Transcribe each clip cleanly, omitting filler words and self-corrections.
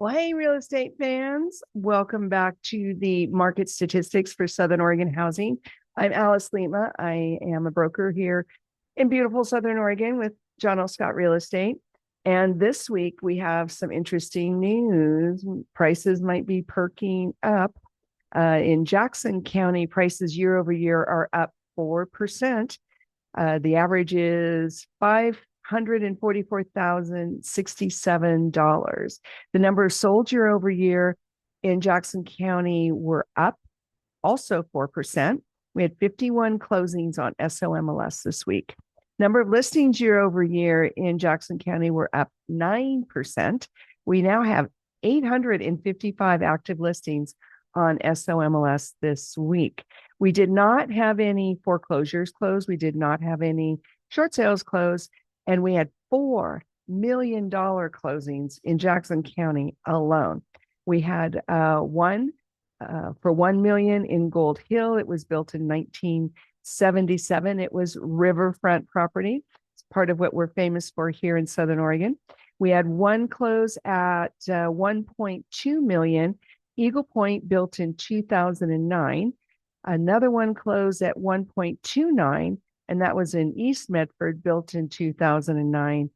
Well, hey, real estate fans, welcome back to the market statistics for Southern Oregon housing. I'm Alice Lema. I am a broker here in beautiful Southern Oregon with John L. Scott Real Estate. And this week we have some interesting news. Prices might be perking up. In Jackson County, prices year over year are up 4%. The average is $544,067. The number of sold year over year in Jackson County were up also 4%. We had 51 closings on SOMLS this week. Number of listings year over year in Jackson County were up 9%. We now have 855 active listings on SOMLS this week. We did not have any foreclosures closed. We did not have any short sales closed. And we had $4 million closings in Jackson County alone. We had one for $1 million in Gold Hill. It was built in 1977. It was riverfront property. It's part of what we're famous for here in Southern Oregon. We had one close at $1.2 million. Eagle Point, built in 2009. Another one closed at 1.29, and that was in East Medford, built in 2009.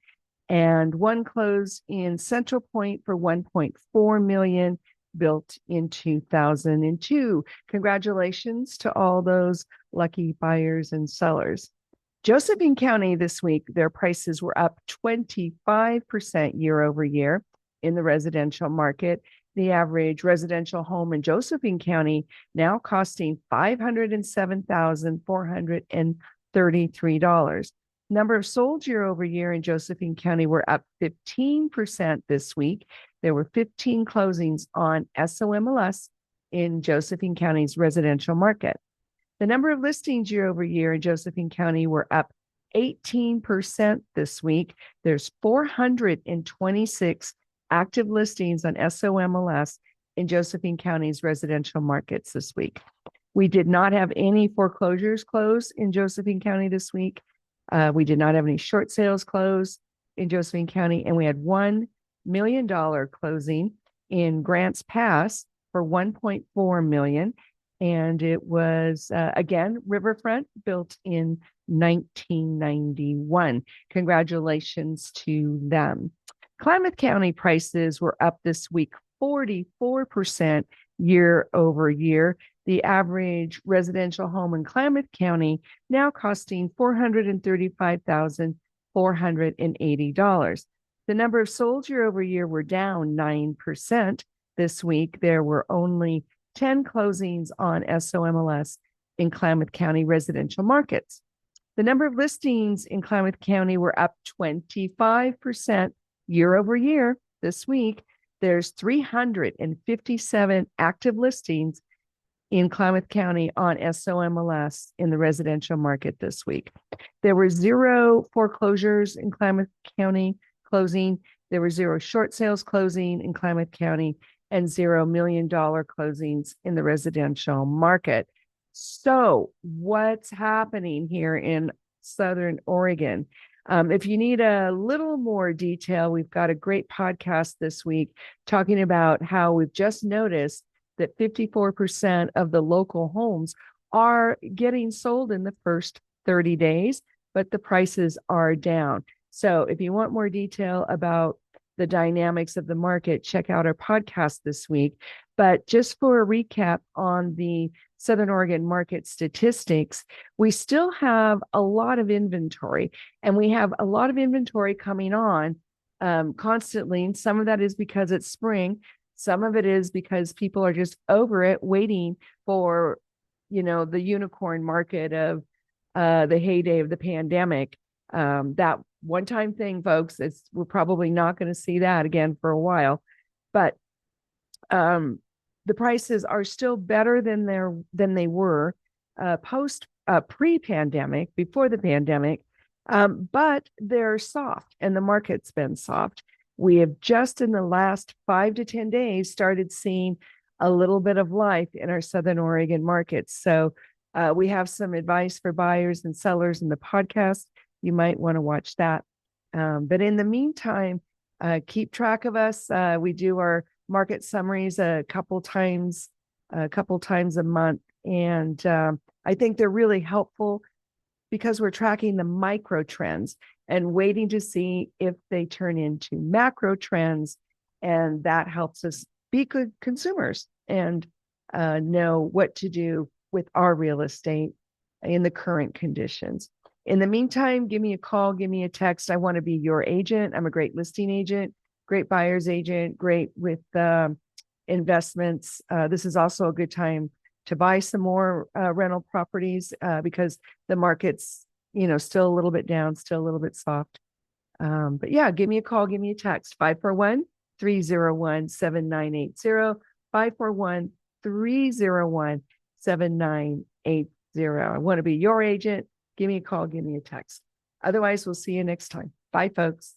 And one closed in Central Point for 1.4 million, built in 2002. Congratulations to all those lucky buyers and sellers. Josephine County this week, their prices were up 25% year over year in the residential market. The average residential home in Josephine County now costing $507,433. Number of sold year over year in Josephine County were up 15% this week. There were 15 closings on SOMLS in Josephine County's residential market. The number of listings year over year in Josephine County were up 18% this week. There's 426 active listings on SOMLS in Josephine County's residential markets this week. We did not have any foreclosures closed in Josephine County this week. We did not have any short sales closed in Josephine County, and we had $1 million closing in Grants Pass for $1.4 million. And it was, again, riverfront, built in 1991. Congratulations to them. Klamath County prices were up this week 44% year over year. The average residential home in Klamath County now costing $435,480. The number of sold year over year were down 9% this week. There were only 10 closings on SOMLS in Klamath County residential markets. The number of listings in Klamath County were up 25% year over year this week. There's 357 active listings in Klamath County on SOMLS in the residential market this week. There were 0 foreclosures in Klamath County closing. There were 0 short sales closing in Klamath County and $0 million closings in the residential market. So what's happening here in Southern Oregon? If you need a little more detail, we've got a great podcast this week talking about how we've just noticed that 54% of the local homes are getting sold in the first 30 days, but the prices are down. So if you want more detail about the dynamics of the market, check out our podcast this week. But just for a recap on the Southern Oregon market statistics, we still have a lot of inventory, and we have a lot of inventory coming on constantly. And some of that is because it's spring. Some of it is because people are just over it, waiting for, the unicorn market of the heyday of the pandemic. That one-time thing, folks. We're probably not going to see that again for a while, but the prices are still better than they were pre-pandemic, before the pandemic, but they're soft, and the market's been soft. We have just in the last 5 to 10 days started seeing a little bit of life in our Southern Oregon markets. So we have some advice for buyers and sellers in the podcast. You might want to watch that. But in the meantime, keep track of us. We do our market summaries a couple times a month. And I think they're really helpful because we're tracking the micro trends and waiting to see if they turn into macro trends. And that helps us be good consumers and know what to do with our real estate in the current conditions. In the meantime, give me a call, give me a text. I want to be your agent. I'm a great listing agent, great buyer's agent, great with investments. This is also a good time to buy some more rental properties because the market's, still a little bit down, still a little bit soft. But yeah, give me a call, give me a text, 541-301-7980, 541-301-7980. I want to be your agent. Give me a call, give me a text. Otherwise, we'll see you next time. Bye, folks.